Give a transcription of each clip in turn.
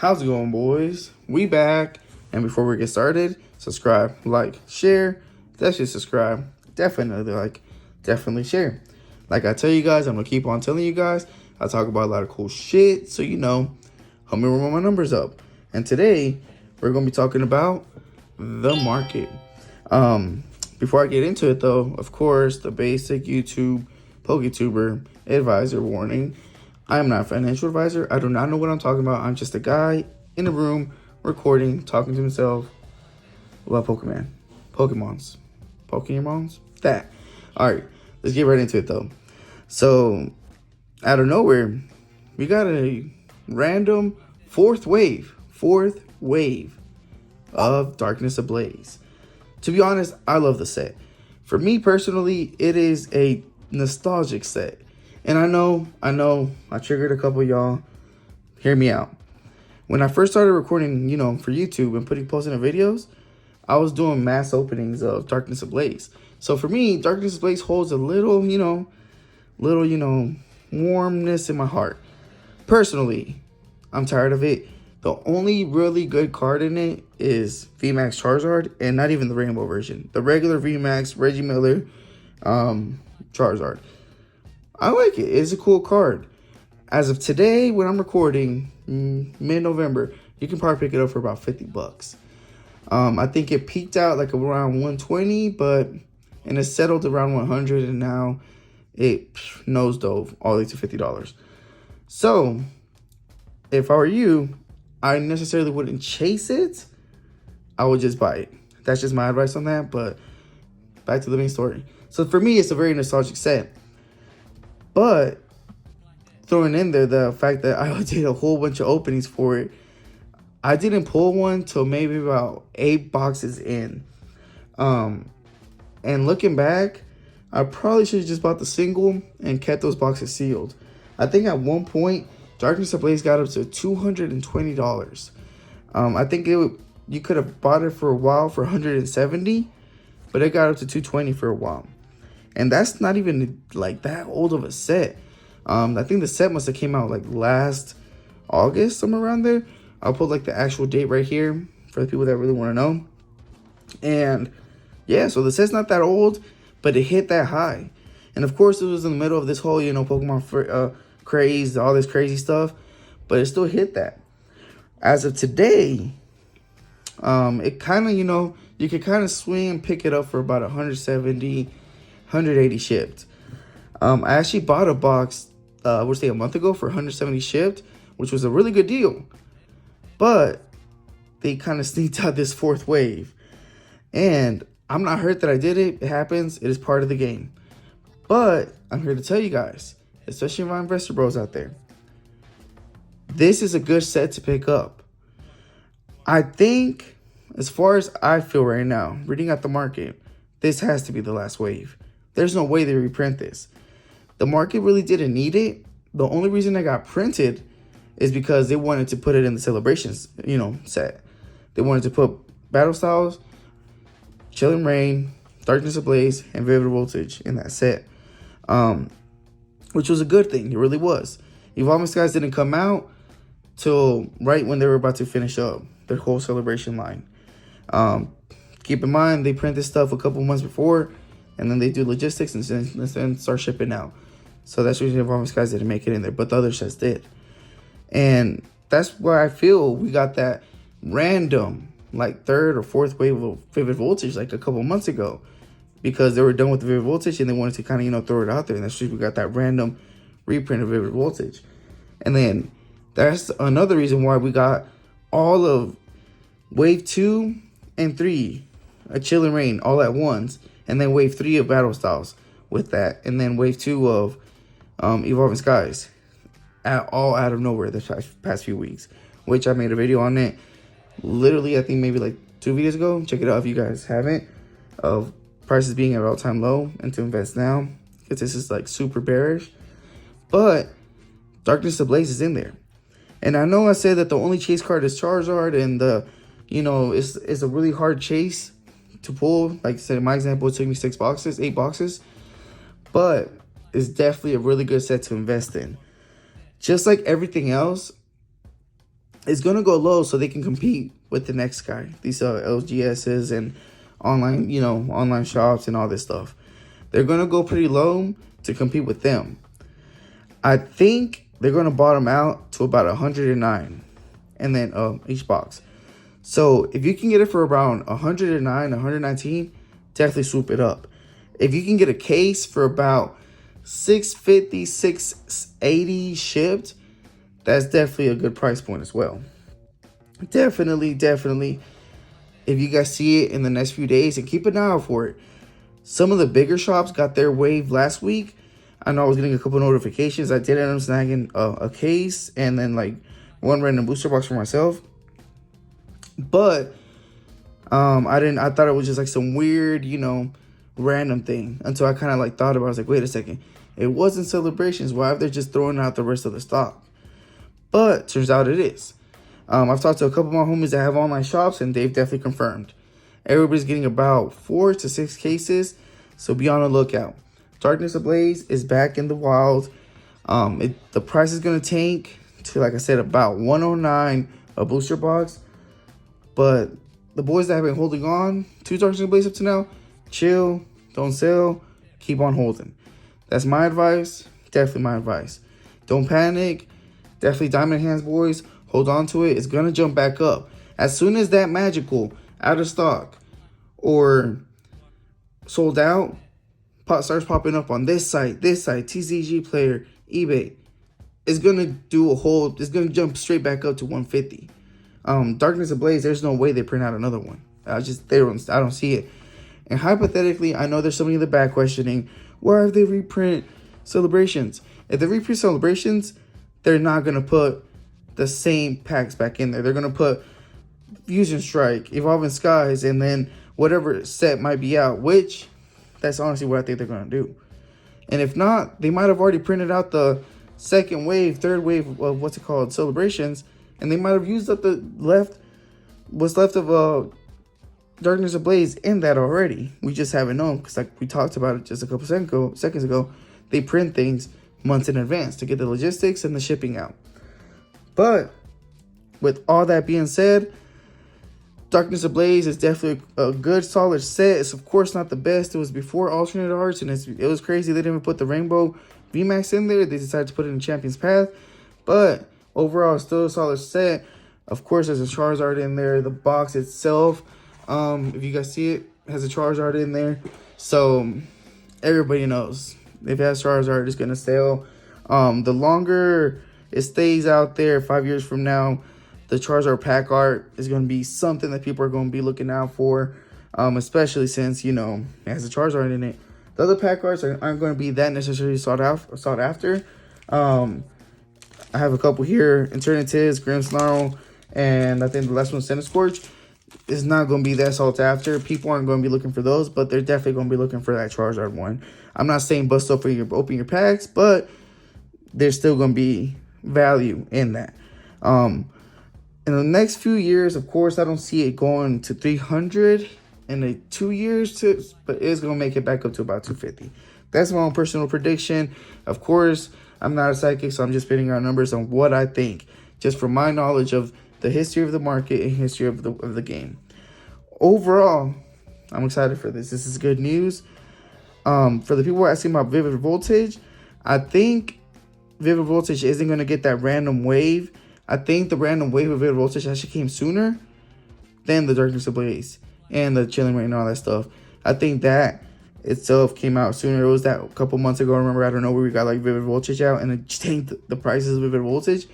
How's it going, boys? We back. And before we get started, subscribe, like, share. Definitely subscribe. Definitely like, definitely share. Like I tell you guys, I'm going to keep on telling you guys. I talk about a lot of cool shit. So, help me roll my numbers up. And today, we're going to be talking about the market. Before I get into it, though, of course, the basic YouTube PokeTuber advisor warning. I am not a financial advisor. I do not know what I'm talking about. I'm just a guy in a room recording, talking to himself about Pokemons. That. All right, let's get right into it, though. So, out of nowhere, we got a random fourth wave of Darkness Ablaze. To be honest, I love the set. For me personally, it is a nostalgic set. And I know, I triggered a couple of y'all. Hear me out. When I first started recording, for YouTube and posting the videos, I was doing mass openings of Darkness Ablaze. So for me, Darkness Ablaze holds a little, warmness in my heart. Personally, I'm tired of it. The only really good card in it is VMAX Charizard, and not even the Rainbow version. The regular VMAX Reggie Miller Charizard. I like it. It's a cool card. As of today, when I'm recording, mid-November, you can probably pick it up for about $50. I think it peaked out like around 120, and it settled around 100, and now it nosedove all the way to $50. So, if I were you, I necessarily wouldn't chase it. I would just buy it. That's just my advice on that, but back to the main story. So for me, it's a very nostalgic set. But throwing in there the fact that I did a whole bunch of openings for it, I didn't pull one till maybe about 8 boxes in. And looking back, I probably should have just bought the single and kept those boxes sealed. I think at one point, Darkness Ablaze got up to $220. I think you could have bought it for a while for $170, but it got up to $220 for a while. And that's not even like that old of a set. I think the set must have came out like last August, somewhere around there. I'll put like the actual date right here for the people that really want to know. And yeah, so the set's not that old, but it hit that high. And of course, it was in the middle of this whole, Pokemon craze, all this crazy stuff, but it still hit that. As of today, it kind of, you could kind of swing and pick it up for about 170, 180 shipped. I actually bought a box, I would say a month ago for 170 shipped, which was a really good deal. But they kind of sneaked out this fourth wave. And I'm not hurt that I did it. It happens. It is part of the game. But I'm here to tell you guys, especially my investor bros out there, this is a good set to pick up. I think, as far as I feel right now, reading out the market, this has to be the last wave. There's no way they reprint this. The market really didn't need it. The only reason it got printed is because they wanted to put it in the celebrations, set. They wanted to put Battle Styles, Chilling Reign, Darkness Ablaze, and Vivid Voltage in that set. Which was a good thing. It really was. Evolving Skies didn't come out till right when they were about to finish up their whole celebration line. Keep in mind, they print this stuff a couple months before, and then they do logistics and then start shipping out. So that's the reason Evolving Skies didn't make it in there, but the other sets did. And that's where I feel we got that random, like, third or fourth wave of Vivid Voltage like a couple months ago, because they were done with the Vivid Voltage and they wanted to kind of, throw it out there. And that's just we got that random reprint of Vivid Voltage. And then that's another reason why we got all of Wave 2 and 3, a Chilling Reign, all at once. And then Wave 3 of Battle Styles with that. And then Wave 2 of Evolving Skies. All out of nowhere this past few weeks. Which I made a video on it. Literally, I think maybe like 2 videos ago. Check it out if you guys haven't. Of prices being at all-time low and to invest now. Because this is like super bearish. But Darkness Ablaze is in there. And I know I said that the only chase card is Charizard. And it's a really hard chase to pull. Like I said, in my example, it took me 8 boxes. But it's definitely a really good set to invest in. Just like everything else, is going to go low so they can compete with the next guy. These LGSs and online, online shops and all this stuff. They're going to go pretty low to compete with them. I think they're going to bottom out to about 109 and then each box. So if you can get it for around 109, 119, definitely swoop it up. If you can get a case for about 650, 680 shipped, that's definitely a good price point as well. Definitely. If you guys see it in the next few days, and keep an eye out for it. Some of the bigger shops got their wave last week. I know I was getting a couple notifications. I did end up snagging a case and then like one random booster box for myself. But I thought it was just like some weird, random thing until I kind of like thought about it. I was like, wait a second. It wasn't celebrations. Why if they're just throwing out the rest of the stock? But turns out it is. I've talked to a couple of my homies that have online shops, and they've definitely confirmed. Everybody's getting about 4 to 6 cases, so be on the lookout. Darkness Ablaze is back in the wild. The price is going to tank to, like I said, about 109 a booster box. But the boys that have been holding on to Darkness Ablaze up to now, chill, don't sell, keep on holding. That's my advice, definitely my advice. Don't panic, definitely diamond hands, boys. Hold on to it. It's going to jump back up. As soon as that magical out of stock or sold out starts popping up on this site, TCG Player, eBay, it's going to do it's going to jump straight back up to 150. Darkness Ablaze, there's no way they print out another one. I don't see it. And hypothetically, I know there's somebody in the back questioning, why have they reprint Celebrations? If they reprint Celebrations, they're not going to put the same packs back in there. They're going to put Fusion Strike, Evolving Skies, and then whatever set might be out, which that's honestly what I think they're going to do. And if not, they might have already printed out the second wave, third wave of Celebrations, and they might have used up what's left of Darkness Ablaze in that already. We just haven't known because, like we talked about it just a couple seconds ago, they print things months in advance to get the logistics and the shipping out. But with all that being said, Darkness Ablaze is definitely a good, solid set. It's, of course, not the best. It was before alternate arts, and it was crazy they didn't even put the Rainbow VMAX in there. They decided to put it in Champion's Path. But overall, it's still a solid set. Of course, there's a Charizard in there. The box itself, if you guys see it, has a Charizard in there. So everybody knows if it has Charizard, it's going to sell. The longer it stays out there, 5 years from now, the Charizard pack art is going to be something that people are going to be looking out for, especially since, it has a Charizard in it. The other pack arts aren't going to be that necessarily sought after. I have a couple here, Eternatus, Grimmsnarl, and I think the last one, Centiskorch, is not going to be that sought after. People aren't going to be looking for those, but they're definitely going to be looking for that Charizard one. I'm not saying bust open your packs, but there's still going to be value in that. In the next few years, of course, I don't see it going to 300 in the 2 years, but it's going to make it back up to about 250. That's my own personal prediction. Of course, I'm not a psychic, so I'm just spitting out numbers on what I think, just from my knowledge of the history of the market and history of the game. Overall, I'm excited for this. This is good news. For the people asking about Vivid Voltage, I think Vivid Voltage isn't going to get that random wave. I think the random wave of Vivid Voltage actually came sooner than the Darkness Ablaze and the Chilling Reign and all that stuff. I think that itself came out sooner. It was that a couple months ago. Remember, I don't know where we got like Vivid Voltage out and it changed the prices of Vivid Voltage.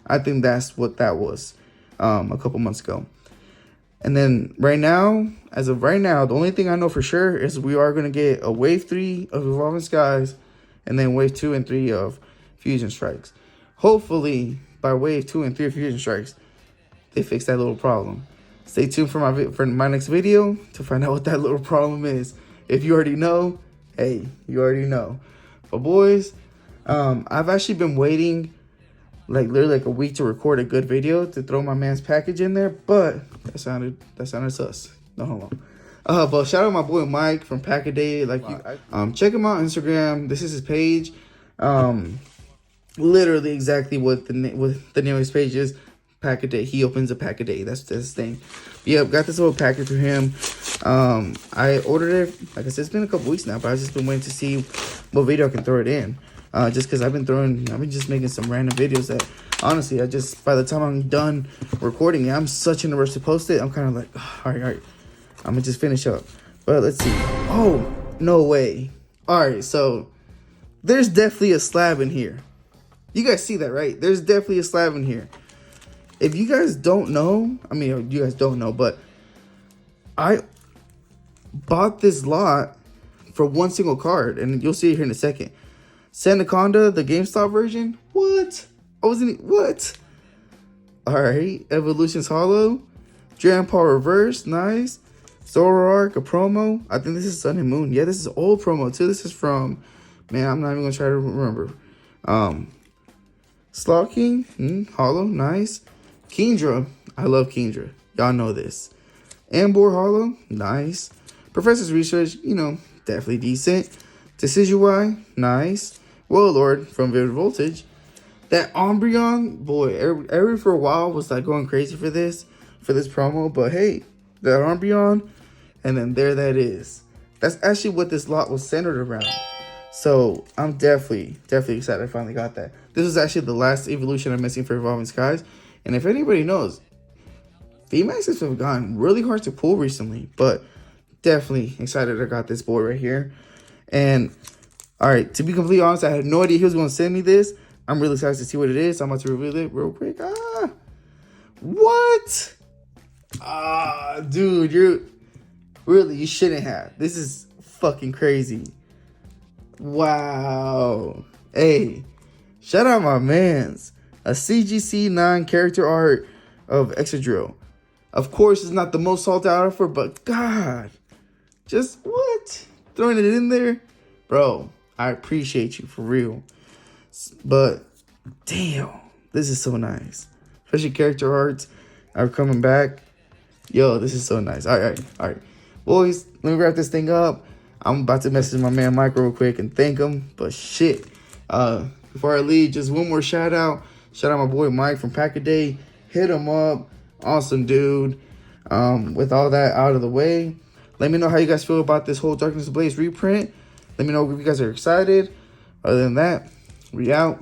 I think that's what that was a couple months ago. And then as of right now, the only thing I know for sure is we are going to get a Wave 3 of Evolving Skies and then Wave 2 and 3 of Fusion Strikes. Hopefully, by Wave 2 and 3 of Fusion Strikes, they fix that little problem. Stay tuned for my next video to find out what that little problem is. If you already know, hey, you already know. But boys, I've actually been waiting literally a week to record a good video to throw my man's package in there, but that sounded sus. No, hold on. But shout out my boy Mike from Pack-A-Day. Check him out on Instagram. This is his page. Literally exactly what the name of his page is. pack a day. He opens a pack a day. That's his thing. Yep, got this little package for him. I ordered it. Like I said, it's been a couple weeks now, but I've just been waiting to see what video I can throw it in. Just because I've been just making some random videos that honestly, by the time I'm done recording it, I'm such in a rush to post it. I'm kind of like, oh, all right, I'm gonna just finish up. But let's see. Oh, no way. All right, so there's definitely a slab in here. You guys see that, right? There's definitely a slab in here. If you guys don't know, I mean, you guys don't know, but I bought this lot for one single card, and you'll see it here in a second. Sandaconda, the GameStop version. What? What? All right. Evolutions Hollow. Grandpa Reverse. Nice. Zoroark, a promo. I think this is Sun and Moon. Yeah, this is old promo too. This is from, man, I'm not even gonna try to remember. Slowking, Hollow, nice. Kingdra, I love Kingdra. Y'all know this. Ambor Hollow, nice. Professor's Research, definitely decent. Decidueye, nice. Warlord from Vivid Voltage. That Umbreon, boy, every for a while was like going crazy for this promo, but hey, that Umbreon, and then there that is. That's actually what this lot was centered around. So I'm definitely excited I finally got that. This was actually the last evolution I'm missing for Evolving Skies. And if anybody knows, VMAX have gotten really hard to pull recently, but definitely excited I got this boy right here. And all right, to be completely honest, I had no idea he was going to send me this. I'm really excited to see what it is. So I'm about to reveal it real quick. What? Dude, you shouldn't have. This is fucking crazy. Wow. Hey, shout out my mans. A CGC 9 character art of Excadrill. Of course, it's not the most sought out offer, but God, just what? Throwing it in there? Bro, I appreciate you for real. But damn, this is so nice. Especially character arts are coming back. Yo, this is so nice. All right. Boys, let me wrap this thing up. I'm about to message my man Mike real quick and thank him. But shit, before I leave, just one more shout out. Shout out my boy Mike from Pack a Day. Hit him up. Awesome dude. With all that out of the way, let me know how you guys feel about this whole Darkness Ablaze reprint. Let me know if you guys are excited. Other than that, we out.